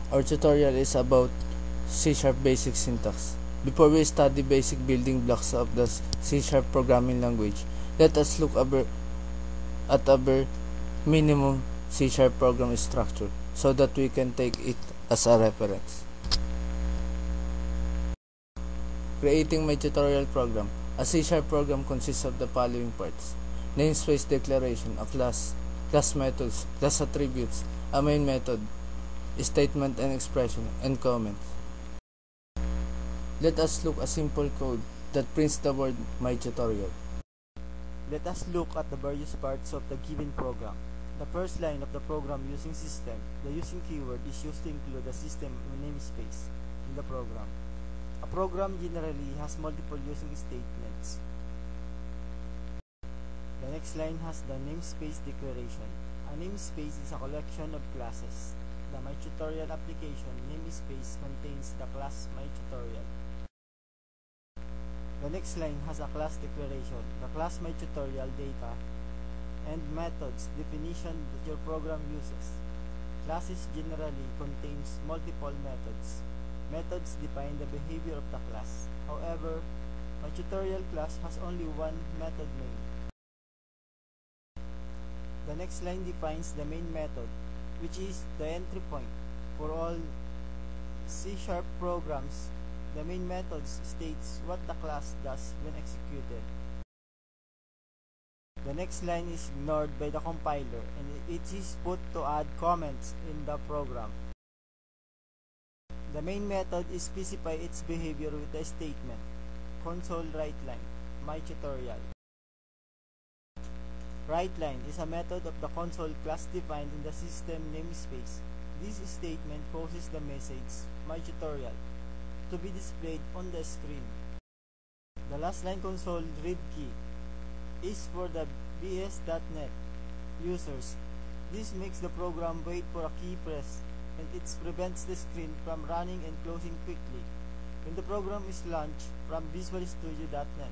Our tutorial is about C# basic syntax. Before we study basic building blocks of the C# programming language, let us look at our minimum C# program structure so that we can take it as a reference. Creating my tutorial program. A C# program consists of the following parts: namespace declaration, a class methods, class attributes, a main method, statement and expression, and comments. Let us look at simple code that prints the word my tutorial. Let us look at the various parts of the given program. The first line of the program using system, the using keyword is used to include the system namespace in the program. A program generally has multiple using statements. The next line has the namespace declaration. A namespace is a collection of classes. The MyTutorial application namespace contains the class MyTutorial. The next line has a class declaration. The class MyTutorial data and methods definition that your program uses. Classes generally contains multiple methods. Methods define the behavior of the class. However, MyTutorial class has only one method main. The next line defines the main method, which is the entry point. For all C# programs, the main method states what the class does when executed. The next line is ignored by the compiler and it is put to add comments in the program. The main method is specify its behavior with a statement. Console WriteLine, MyTutorial. WriteLine is a method of the console class defined in the system namespace. This statement causes the message MyTutorial to be displayed on the screen. The last line console read key is for the BS.NET users. This makes the program wait for a key press and it prevents the screen from running and closing quickly when the program is launched from Visual Studio.NET.